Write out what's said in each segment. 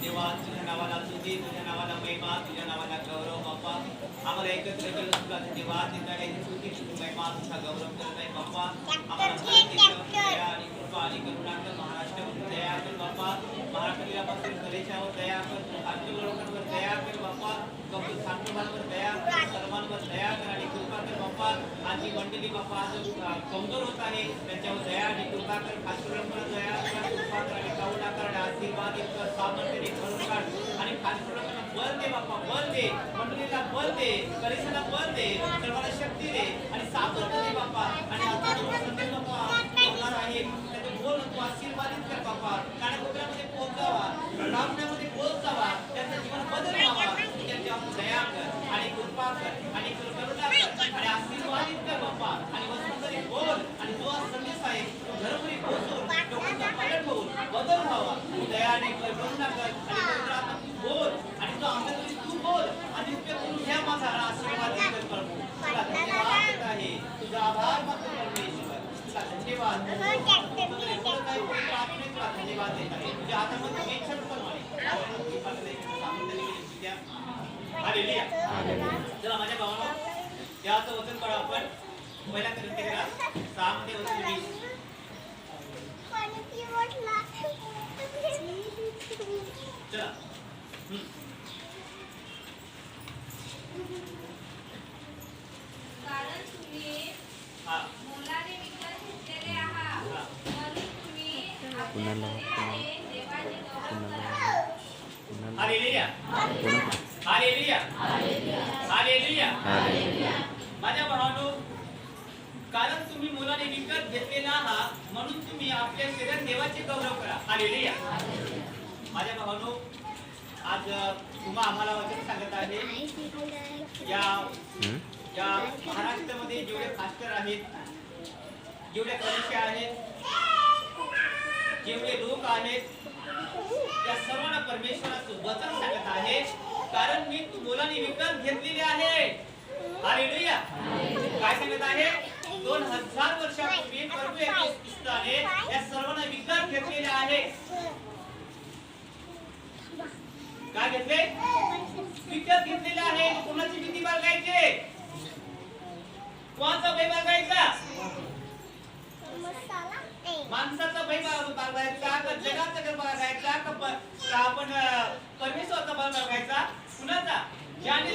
देवा तुझ्या नावाला स्तुती, तुझ्या नावाला महिमा, तुझ्या नावाला गौरव बाप्पा. आम्हाला एकत्र केलं तुला धन्यवाद देता आहे. स्तुती तुझी महिमा तुझा गौरव करत आहे बाप्पा. आम्हाला दया आणि कृपा आणि करुणा कर. महाराष्ट्रावर दया कर बाप्पा. महाराष्ट्रापासून कलेच्यावर दया कर. लोकांवर दया कर बाप्पा. कौतुक सांगणाऱ्यांवर दया कर. सर्वांवर दया कर आणि कृपा कर बाप्पा. आजची मंडळी बाप्पा आज कमजोर होत आहे, त्यांच्यावर दया आणि कृपा कर. खासकरून दया कर, कृपा कर आणि करुणा कर. आशीर्वाद कर, सामर्थ्याने भरून काढ आणि खासकरून बल दे बाप्पा, बल दे. मंडळीला बल दे, कलिसाला बल दे, सर्वांना शक्ती दे आणि सामर्थ्य दे बाप्पा. आणि आता जो संदेश बाप्पा होणार आहे त्याचे बोल तू आशीर्वादित कर बाप्पा. कानाकोपऱ्यामध्ये पोहोचावा, रामण्यामध्ये पोहोचावा, त्यांचं जीवन बदल व्हावा. त्यांच्यावर दया कर आणि कृपा कर आणि करुणा कर आणि आशीर्वादित कर बाप्पा. आणि वस्तूंमध्ये बोल आणि जो संदेश आहे तो घरोघरी पोहोचून लोकांचा पालट होऊन बदल व्हावा. तू दयाने करुणा कर आणि पवित्र आत्मा तू बोल आणि जो आमच्याकडे तू बोल आणि उपयोग करून घ्या माझा आशीर्वाद कर प्रभू. तुला धन्यवाद देत आहे, तुझा आभार मानतो परमेश्वर. तुला धन्यवाद, तुला धन्यवाद देत आहे. तुझ्या हातामध्ये मेच्छा प्रमाणे हालेलुया. चला माझ्या भावांनो, देवाचं वचन पढा आपण. पहिला कोरिंथीयला 6 मध्ये वचन 20. चला कारण तुम्ही मोलाने विकत घेतलेले आहात, म्हणून तुम्ही आपल्या शरीराने देवाची गौरव करा. Hallelujah, hallelujah, hallelujah. माझ्या भावांनो, कारण तुम्ही मुलाने विकत घेतलेला आहात म्हणून तुम्ही आपल्या शरीरात देवाचे गौरव करा. हालेलुया. माझ्या भावांनो, आज तुम्हा आम्हाला वचन सांगत आहे. या महाराष्ट्रामध्ये जेवढे पास्टर आहेत, जेवढे कलिशा आहेत, जेवढे लोक आहेत, त्या सर्वांना परमेश्वराचं वचन सांगत आहे. कारण मी मुलाने विकत घेतलेले आहे. हालेलुया. काय सांगत आहे? 2000 वर्षापूर्वी प्रभू येशू ख्रिस्ताने या सर्वांना विकत घेतलेले आहे. काय घेतले? विकत घेतलेले आहे. कोणाची भीती बाळगायची? कोणाचा भय बाळगायचा? माणसाचा भय बाळगायचा का जगाचा भय बाळगायचा का आपण परमेश्वराचा भय बाळगायचा? कुणाचा? ज्याने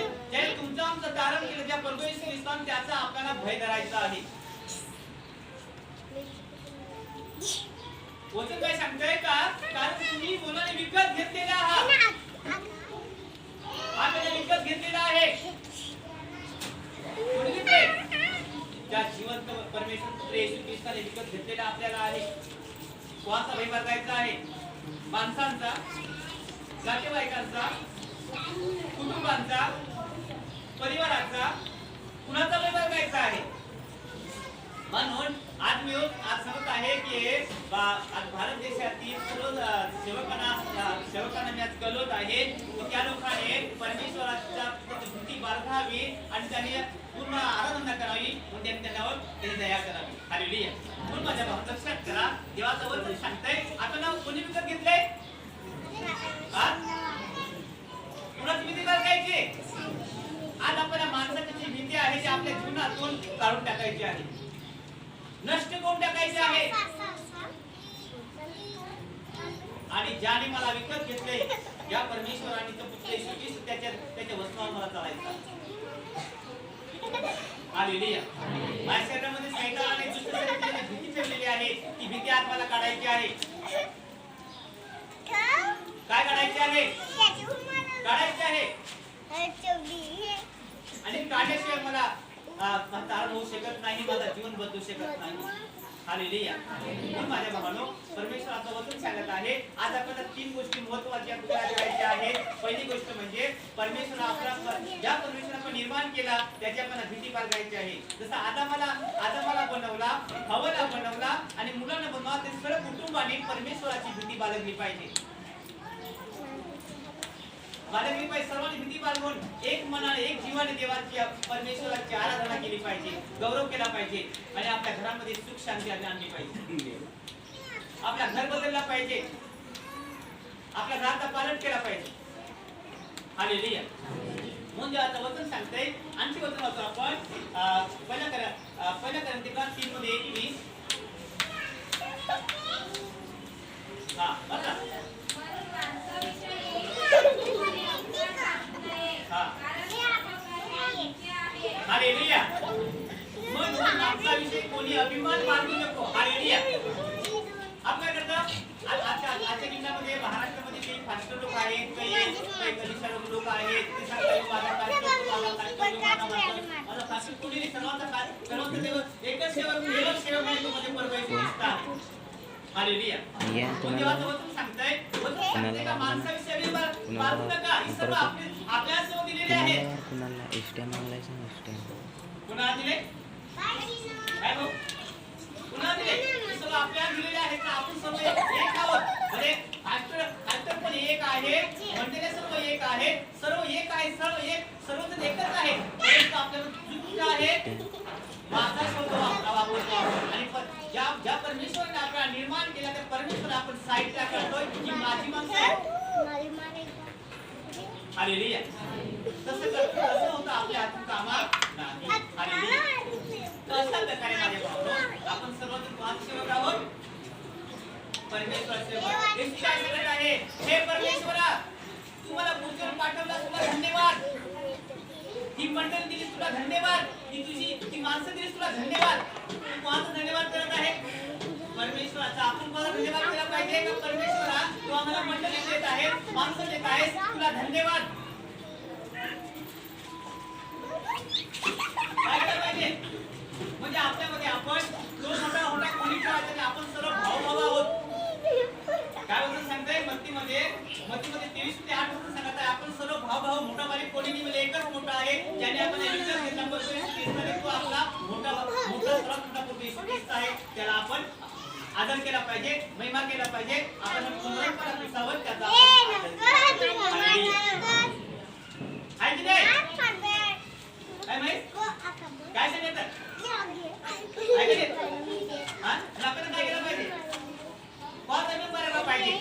तुमचं आमचं तारण केलं, ज्या प्रभू येशू ख्रिस्ताने त्याचा आपल्याला भय धरायचा आहे. वचन काय सांगतंय का? कारण तुम्ही मुलाने विकत घेतलेला आहात. आपल्याला विकत घेतलेला आहे. कोणी घेतले? ज्या जिवंत परमेश्वर पुत्र येशू ख्रिस्ताने विकत घेतलेला आपल्याला आहे. कोणाचा भय बाळगायचा आहे? माणसांचा, नातेवाईकांचा, कुटुंबांचा, परिवाराचा, कुणाचा भय बाळगायचा आहे? म्हणून आज मी सांगत आहे की आज भारत देशातील सर्व सेवकांना मी आज कळवत आहे की त्या लोकांनी परमेश्वराच्या भीती बाळगावी आणि त्यांनी पूर्ण आराधना करावी, म्हणून त्यांच्यावर दया करावी. हालेलुया. म्हणून माझ्या भावाचं लक्षात करा, देवाचं वचन सांगतंय. आता नाव कोणी विकत घेतलंय? कुणाची भीती बाळगायची? आज आपल्याला माणसाची जी भीती आहे ती आपल्या जीवनातून काढून टाकायची आहे, नष्ट करून टाकायचे आहे. आणि ज्याने मला विकत घेतले, या परमेश्वराने तो पुत्र येशू ख्रिस्त त्याच्या वचनावर मला चालायचं. हालेलुया. माझ्या शरीरामध्ये शैतानाने दुष्ट भीती ठेवलेली आहे. ती भीती आज मला काढायची आहे. काय काढायची आहे? काढायची आहे. आणि काढल्याशिवाय मला तारण होऊ शकत नाही, माझं जीवन बदलू शकत नाही. हालेलुया. म्हणून माझ्या भावांनो, परमेश्वराचं वचन सांगत आहे. आज आपल्याला 3 गोष्टी महत्त्वाच्या करायच्या आहेत. पहिली गोष्ट म्हणजे परमेश्वर ज्या परमेश्वराने निर्माण केला त्याची आपल्याला भीती बाळगायची आहे. जसं आदामाला बनवला, हव्वाला बनवला आणि मुलांना बनवला, ते सर्व कुटुंबाने परमेश्वराची भीती बाळगली पाहिजे. बाळगली पाहिजे. सर्वांनी भीती बाळगून एक मनाने, एक जीवाने देवाची, परमेश्वराची आराधना केली पाहिजे, गौरव केला पाहिजे आणि आपल्या घरामध्ये सुख शांती आणली पाहिजे. आपला घर बदलला पाहिजे. आपल्या घराचा पालन केला पाहिजे. हालेलुया. म्हणून देवाचं वचन सांगतंय. आणखी वचन वाचू आपण पहिल्या कोरिंथियस 3 मध्ये 21. हा बघा. म्हणून माणसाविषयी कोणी अभिमान टाकू नये. हा. कारण सर्व इच्छा आहे. हालेलुया. म्हणून माणसाविषयी कोणी अभिमान बाळगू नको. हालेलुया. आपल्याकडं आजच्या दिवसामध्ये महाराष्ट्रामध्ये काही फास्ट लोक आहेत, काही कनिष्ठ लोक आहेत. ते सांगतात माझा फास्ट कुणी नाही, सर्वांचा देव एकच सेवक आहे, तो म्हणजे परमेश्वर आहे. हालेलुया. देवाचं वचन सांगतंय, वचन सांगतंय का माणसाविषयी अभिमान बाळगू नका. ही सर्व आपल्याला दिलेले आहेत. कुणाला दिले? काय भाऊ? कुणाला दिले? हे सर्व आपल्याला दिलेले आहेत का? आपण सर्व एक आहोत. म्हणजे फास्टर पण एक आहे, मंडळी सर्व एक आहे, सर्व एक आहे, सर्वजण एकच आहे. परंतु आपल्याला चुकीचं आहे माझा शब्द वापरतो आणि ज्या परमेश्वराने आपल्याला निर्माण केला त्या परमेश्वर आपण साईडला करतोय की माझी माणसं आहे. हालेलुया. तसं होतं आपल्या हातून कामात नाही. हालेलुया. अशा प्रकारे माझे भाऊ आपण सर्वजण कोणाचे सेवक आहोत? परमेश्वराचे सेवक. येशू काय सांगत आहे? हे परमेश्वरा, तू मला पृथ्वीवर पाठवला, तुला धन्यवाद. ही मंडळी दिली तुला धन्यवाद. ती माणसं दिली तुला धन्यवाद. तू कोणाचा धन्यवाद करत आहे? परमेश्वराचा. आपण कोणाला धन्यवाद केला पाहिजे का? परमेश्वरा, तू आम्हाला मंडळी देत आहे, माणसं देत आहेस, तुला धन्यवाद. काय करायला पाहिजे? म्हणजे आपल्यामध्ये आपण दोन मोठा कोणी ठेवायचं नाही. आपण सर्व भाऊ आहोत. काय वचन सांगताय? मत्तीमध्ये 23 ते 8 वचन सांगत आहे, आपण सर्व भाऊ मोठा बारीक कोणी नाही, म्हणजे एकच मोठा आहे ज्याने आपण विचार घेतला. तो आपला मोठा सर्वात मोठा पूर्ण येशू ख्रिस्त आहे. त्याला आपण आदर केला पाहिजे, महिमा केला पाहिजे. आपण पूर्णपणे विसावत त्याचा आहे की नाही? काय माहित? काय सांगितलं? काय केलं? हा? आपण काय केलं पाहिजे? कोण जमीन भरायला पाहिजे?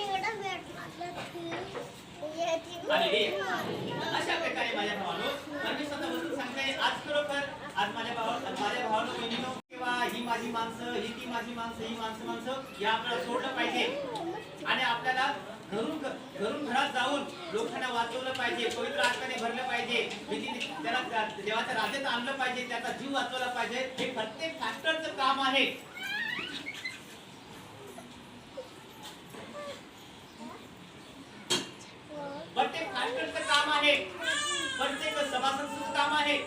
अशा प्रकारे माझ्या भावानो परमेश्वराचं वचन सांगते. आज खरोखर आज माझ्या भावानो बहिणीनो, किंवा ही माझी माणसं, ही ती माझी माणसं, ही माणसं या आपल्याला सोडलं पाहिजे आणि आपल्याला घरून घरात जाऊन लोकांना वाचवलं पाहिजे, पवित्र आत्म्याने भरलं पाहिजे, त्याला देवाच्या राज्यात आणलं पाहिजे, त्याचा जीव वाचवला पाहिजे. हे प्रत्येक फास्टरचं काम आहे. प्रत्येक फास्टरचं काम आहे, प्रत्येक सभासदाचं काम आहे,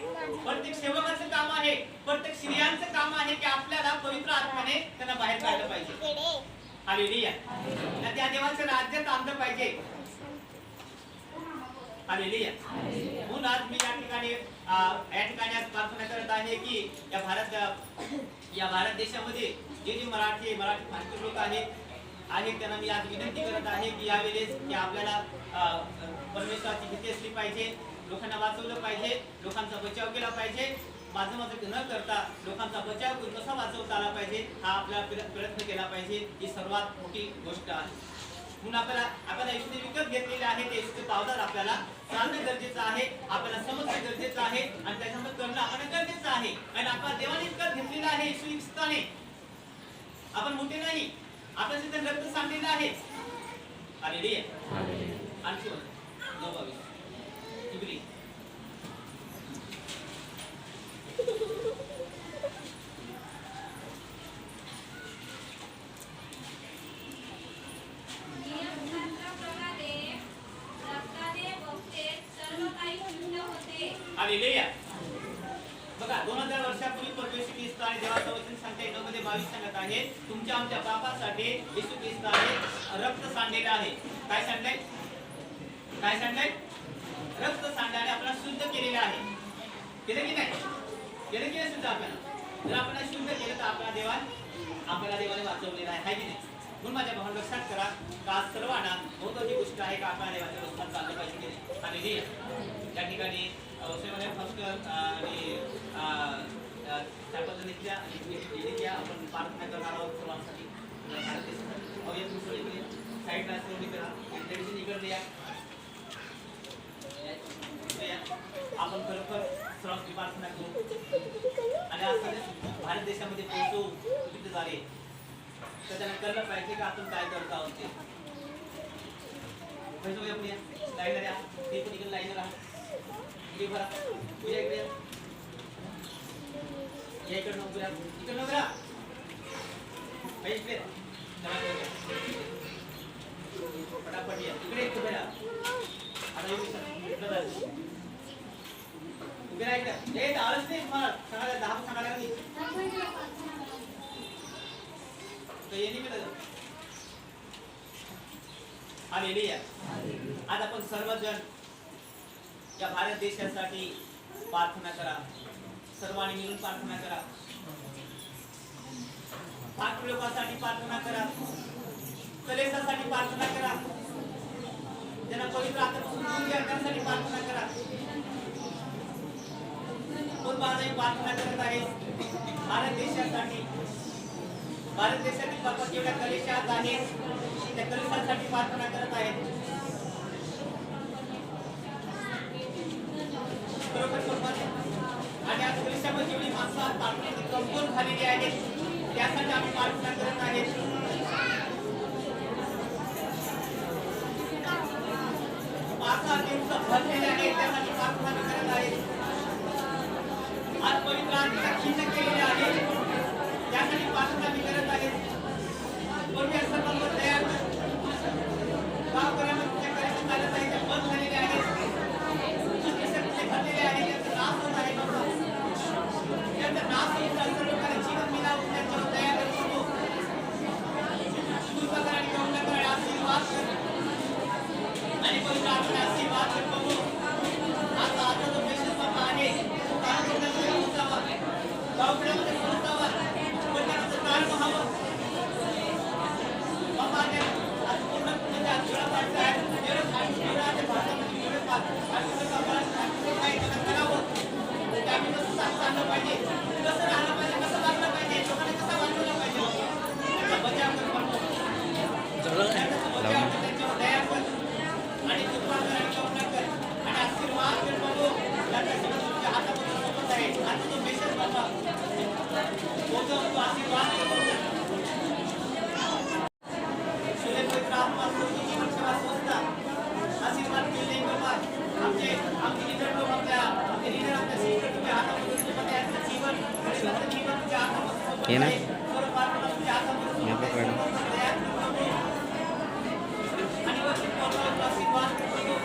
प्रत्येक सेवकाचं काम आहे, प्रत्येक स्त्रियांचं काम आहे की आपल्याला पवित्र आत्म्याने त्यांना बाहेर काढलं पाहिजे. हालेलुया. त्या देवाच्या राज्यात आणलं पाहिजे. हालेलुया. म्हणून आज मी या ठिकाणी आज प्रार्थना करत आहे की या भारत देशामध्ये जे मराठी फास्टर लोक आहेत त्यांना मी आज विनंती करत आहे की यावेळेस की आपल्याला परमेश्वराची भीती असली पाहिजे, लोकांना वाचवलं पाहिजे, लोकांचा बचाव केला पाहिजे. माझं न करता लोकांचा बचाव करून कसा वाचवता आला पाहिजे हा आपला प्रयत्न केला पाहिजे. ही सर्वात मोठी गोष्ट आहे. म्हणून आपल्याला येशूने विकत घेतलेले आहे ते येशूचे पावलावर आपल्याला चालणं गरजेचं आहे, आपल्याला समजणं गरजेचं आहे आणि त्याच्यामध्ये करणं आपल्याला गरजेचं आहे. आणि आपला देवाने विकत घेतलेला आहे येशू ख्रिस्ताने. आपण मोठे नाही, आपल्या तिथे रक्त सांडलेलं आहे. हालेलुया. आणखी 9:22 इब्री. हालेलुया. बघा 2000 वर्षापूर्वी परमेश्वर ख्रिस्त आणि देवाचं वचन सांगते 9:22 सांगत आहे, तुमच्या आमच्या पापासाठी येशू ख्रिस्ताने रक्त सांडलेलं आहे. काय सांडलंय? काय सांडलंय? रक्त सांडल्याने आपल्याला शुद्ध केलेलं आहे. केलं की नाही? केलं की नाही शुद्ध आपल्याला? जर आपण शुद्ध केलं तर आपल्याला देवाने वाचवलेलं आहे की नाही? म्हणून माझ्या भावांनो लक्षात करा का सर्वांना महत्त्वाची गोष्ट आहे का आपल्या देवाच्या रस्त्यात चाललं पाहिजे की नाही? आणि त्या ठिकाणी फक्त आणि त्या पद्धतीच्या आपण प्रार्थना करणार आहोत सर्वांसाठी. साईडला सोडली करा इंटरव्ह्यू इकडे या आपण खरोखर श्रम प्रार्थना करू आणि आपण भारत देशामध्ये पोहोचू तिथे झाले तर त्यांना कळलं पाहिजे की आपण काय करत आहोत ते म्हणजे आपण लाईनर या ते पण इकडे लाईनर आहात इकडे भरा तुझ्या इकडे या इकडे नोकऱ्या इकडे नोकऱ्या इकडे फटाफट या इकडे इकडे भरा आता येऊ उभे राहायचं हे आलंच नाही तुम्हाला सांगायला 10 सांगायला नाही तर ये नाही मिळालं हालेलुया आज आपण सर्वजण या भारत देशासाठी प्रार्थना करा सर्वांनी मिळून प्रार्थना करा पात्र लोकांसाठी प्रार्थना करा कलेसासाठी प्रार्थना करा ज्यांना पवित्र आत्म्यापासून दूर घ्या त्यासाठी प्रार्थना करा कोण माझी प्रार्थना करत आहे भारत देशासाठी भारत देशातील बाबा जेवढ्या कलेशात आहेत त्या कलेशासाठी प्रार्थना करत आहेत आणि आज कलेशामध्ये जेवढी माणसं प्रार्थनेची कमजोर झालेली आहेत त्यासाठी आम्ही प्रार्थना करत आहेत माणसं दिवस भरलेले आहेत त्यासाठी प्रार्थना करत आहेत आज पवित्र आत्म्याला खिन्न केलेले आहे त्यासाठी प्रार्थना करत आहेत पण या सर्वांवर दया गावकऱ्यांना तुमच्या करायचं चालत आहे ते बंद झालेले आहेत तुमचे भरलेले आहे त्याचा नाश होत आहे बाबा त्याचा नाश होत आहे सर्व लोकांना जीवन मिळावं त्यांच्यावर दया करतो कृपा करा आणि करुणा करा आशीर्वाद आणि पवित्र आत्म्याला आशीर्वाद करतो आता जो मेसेज बाबा आहे गावकऱ्यांमध्ये पोहोचावा पण त्याचं काय व्हावं बाबा आज पूर्ण म्हणजे आजोळा पाडता आहे जेवढं भारतामध्ये जेवढे काय करावं ते आम्ही कसं सांगलं पाहिजे कसं राहिलं पाहिजे कसं वागलं पाहिजे लोकांना कसं वाचवलं पाहिजे त्याचा बचाव करतो त्यांच्यावर दया कर आणि कृपा कर आणि करुणा कर आणि आशीर्वाद कर बाबू त्याचा जीवन तुमच्या हातामध्ये सोबत आहे आज तो मेसेज बाबा पोहोचव तो आशीर्वाद शुद्ध पवित्र आत्मा सोडून जीवन सेवा संस्था आशीर्वाद केले बाबा आमचे लीडर लोक आमचे लीडर आपल्या सिस्टर तुमच्या हातामध्ये सोबत आहे त्यांचं जीवन गरीबाचं जीवन तुमच्या हातामध्ये सोबत आहे सर्व प्रार्थना तुमच्या हातामध्ये सोबत आहे आणि वरती पोहोचव आशीर्वाद करतो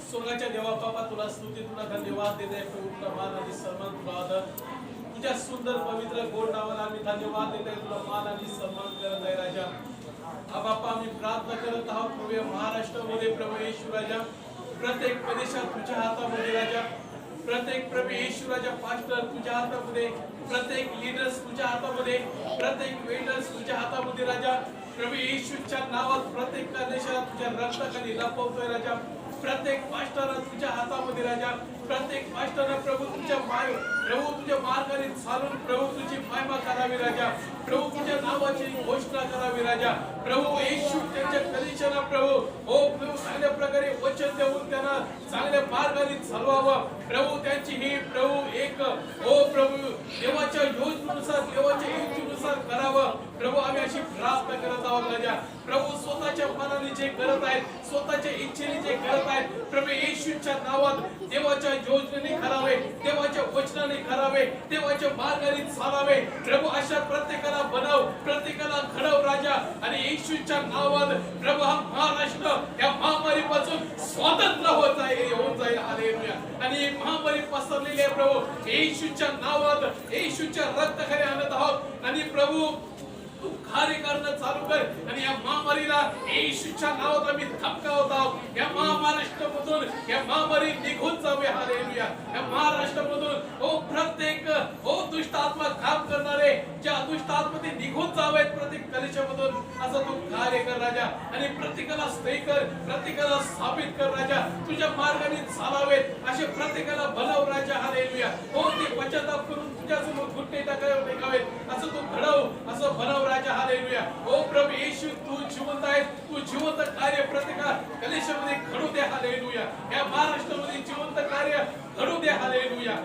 स्वर्गाच्या देवा बाबा तुला स्तुती तुला धन्यवाद देते तुला मान आणि सन्मान तुला आदर तुझ्या सुंदर पवित्र गोड नावाला आम्ही धन्यवाद देते तुला मान आणि सन्मान करत आहे राजा बाप्पा आम्ही प्रार्थना करत आहोत प्रभू महाराष्ट्रामध्ये प्रभू येशू राजा प्रत्येक प्रदेशात तुझ्या हातामध्ये राजा प्रत्येक प्रभू येशू राजा पास्टर तुझ्या हातामध्ये प्रत्येक लीडर्स तुझ्या हातामध्ये प्रत्येक वेंडर्स तुझ्या हातामध्ये राजा प्रभू येशूच्या नावात प्रत्येक कलेशाला तुझ्या रक्ताखाली लपवतोय राजा. प्रत्येक पास्टरला तुझ्या हातामध्ये राजा. प्रत्येक पास्टरला प्रभू प्रभू तुझ्या मार्गाने चालून प्रभू तुझी महिमा करावी राजा. प्रभू तुझ्या नावाची घोषणा करावी राजा. प्रभू येशू त्यांच्या कलिशाला प्रभू प्रभू चांगल्या प्रकारे वचन देऊन त्यांना चांगल्या मार्गाने चालवावं. प्रभू त्यांची ही प्रभू एक प्रभू देवाच्या योजनेनुसार देवाच्या इच्छेनुसार करावं. प्रभू आम्ही अशी प्रार्थना करत आहोत राजा. प्रभू स्वतःच्या मनाने जे करत आहेत, स्वतःच्या इच्छेने जे करत आहेत, प्रभू येशूच्या नावात देवाच्या योजनेने करावे, देवाच्या वचनाने करावे, देवाच्या मार्गाने चालावे. प्रभू अशा प्रत्येकाला बनव, प्रत्येकाला घडव राजा. आणि येशूच्या नावात प्रभू हा महाराष्ट्र या महामारीपासून स्वतंत्र होऊन जाईल. हालेलुया. आणि ही महामारी पसरलेली आहे प्रभू येशूच्या नावात, येशूच्या रक्ताखाली आणत आहोत. आणि प्रभू तू कार्य करणं चालू कर. आणि या महामारीला येशूच्या नावात आम्ही धमकावत आहोत. या महाराष्ट्रामधून या महामारी निघून जावे. हालेलुया. या महाराष्ट्रामधून प्रत्येक दुष्ट आत्मा काम करणारे ज्या दुष्ट आत्मा ते निघून जावेत प्रत्येक कलिशामधून, असं तू कार्य कर राजा. आणि प्रत्येकाला स्थायी कर, प्रत्येकाला स्थापित कर राजा. तुझ्या मार्गाने चालावेत असे प्रत्येकाला बनव राजा. हालेलुया. ते पश्चाताप करून तुझ्यासमोर घुटणे टाकावेत असं तू घडव, असं बनव राजा. हालेलुया. प्रभू येशू तू जिवंत आहेस. तू जिवंत कार्य प्रत्येका कलिशामध्ये घडू दे. हालेलुया. या महाराष्ट्रामध्ये जिवंत कार्य घडू दे. हालेलुया.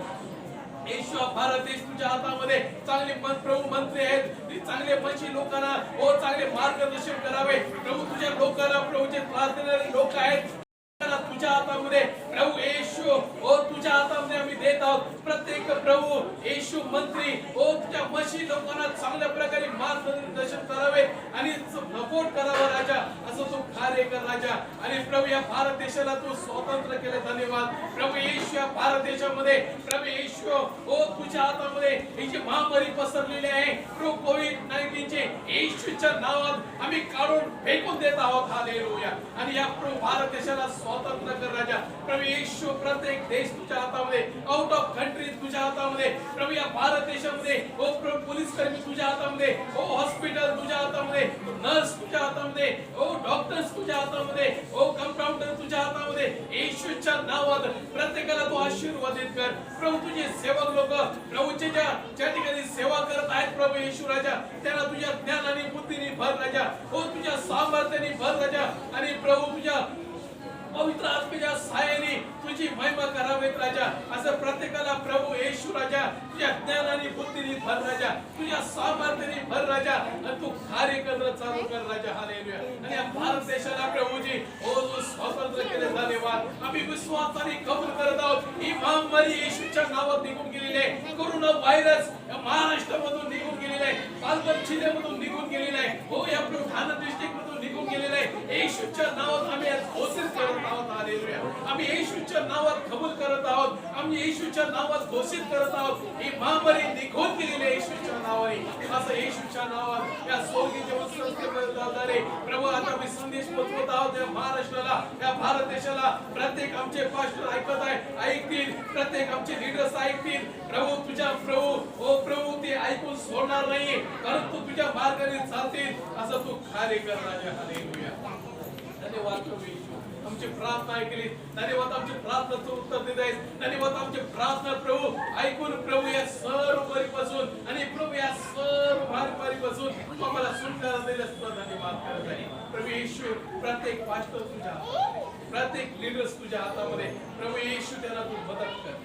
येशू भारत देश तुझ्या हातामध्ये चांगले प्रभू मंत्री आहेत. चांगले मशी लोकांना चांगले मार्गदर्शन करावे. प्रभू तुझ्या लोकांना प्रभू जे त्रास देणारे लोक आहेत तुझ्या हातामध्ये प्रभू येशू तुझ्या हातामध्ये आम्ही देत आहोत. प्रत्येक प्रभू येशू मंत्री तुझ्या मशी लोकांना चांगल्या प्रकारे मार्गदर्शन करावे आणि सपोर्ट करावा राजा. असं तू कार्य कर राजा. आणि प्रभू या भारत देशाला तू स्वतंत्र केले. धन्यवाद प्रभू येशू. या भारत देशामध्ये प्रभू येशू तुझ्या हातामध्ये ही जी महामारी पसरलेली आहे प्रभू कोविड-19 चे येशूच्या नावात आम्ही काढून फेकून देत आहोत. हालेलुया. आणि या प्रभू भारत देशाला स्वतंत्र कर राजा. प्रभू येशू प्रत्येक देश तुझ्या हातामध्ये, आउट ऑफ कंट्री तुझ्या हातामध्ये. प्रभू या भारत देशामध्ये प्रभू पोलीस कर्मी तुझ्या हातामध्ये, हॉस्पिटल तुझ्या हातामध्ये, नर्स तुझ्या हातामध्ये, डॉक्टर्स तुझ्या हातामध्ये, कंपाऊंडर तुझ्या हातामध्ये. येशूच्या नावात प्रत्येकाला तू आशीर्वादित कर. प्रभू तुझे सेवक लोक प्रभूचे ज्या ठिकाणी सेवा करत आहेत प्रभू येशू राजा, त्यांना तुझ्या ज्ञानाने बुद्धीने भर राजा. तुझ्या सामर्थ्याने भर राजा. आणि प्रभू तुझ्या पवित्र आत्मेच्या साहाय्याने तुझी महिमा करावेत राजा. असं प्रत्येकाला प्रभू येशू राजा तुझ्या ज्ञानाने बुद्धीने भर राजा, तुझ्या सामर्थ्याने भर राजा. आणि तू कार्य करणं चालू कर राजा. हालेलुया. आणि या भारत देशाला प्रभूजी तू स्वतंत्र केले. धन्यवाद. आम्ही विश्वासाने कबूल करत आहोत. ही महामारी येशूच्या नावात निघून गेलेली आहे. कोरोना व्हायरस महाराष्ट्रामधून निघून गेलेला आहे, पालघर जिल्ह्यामधून निघून गेलेला आहे, या प्रभू ठाणे डिस्ट्रिक्ट मधून निघून गेलेला आहे. येशूच्या नावात आम्ही आज घोषित करत आहोत. हालेलुया. आम्ही येशूच्या नावात कबूल करत आहोत. आम्ही येशूच्या नावात घोषित करत आहोत. ही महामारी निघून गेलेली आहे येशूच्या नावाने. असं येशूच्या नावात या स्वर्गीय संस्थेद्वारे प्रभू आता मी संदेश पोहोचवत आहोत या महाराष्ट्राला, या भारत देशाला. प्रत्येक आमचे पास्टर ऐकत आहे, ऐकतील. प्रत्येक आमचे लीडर्स ऐकतील. प्रभू तुझ्या प्रभू ते ऐकून सोडणार नाही, परंतु तुझ्या मार्गाने चालतील. असं तू कार्य कर राजा. हालेलुया. धन्यवाद प्रभू येशू. आमची प्रार्थना ऐकली. धन्यवाद. आमची प्रार्थनेचं उत्तर देत आहेस. धन्यवाद. आमची प्रार्थना प्रभू ऐकून प्रभू या सर्व परिपासून आणि प्रभू या सर्व महामारीपासून तू आम्हाला सुटका दिल्यास धन्यवाद करत आहे. प्रभू येशू प्रत्येक पास्टर तुझ्या हातामध्ये, प्रत्येक लीडर्स तुझ्या हातामध्ये. प्रभू येशू त्यांना तू मदत कर.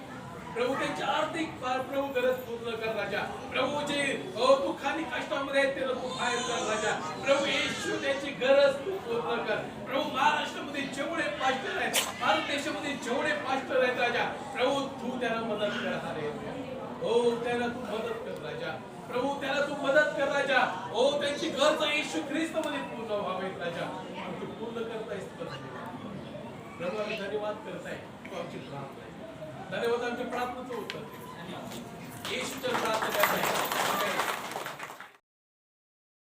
प्रभू त्यांची आर्थिक प्रभू गरज पूर्ण कर राजा. प्रभू जे दुःखाने कष्टामध्ये आहेत त्यांना तू बाहेर कर राजा. प्रभू येशू त्यांची गरज तू पूर्ण कर. प्रभू महाराष्ट्रामध्ये जेवढे पास्टर आहेत, भारत देशामध्ये जेवढे पास्टर आहेत राजा, प्रभू तू त्यांना मदत कर. हालेलुया. त्यांना तू मदत कर राजा. प्रभू त्यांना तू मदत कर राजा. त्यांची गरज येशू ख्रिस्तामध्ये पूर्ण व्हावेत राजा. तू पूर्ण करतायस प्रभू. आम्ही धन्यवाद करताय. तू आमची प्रार्थना. धन्यवाद. आमच्या प्रार्थनेचं उत्तर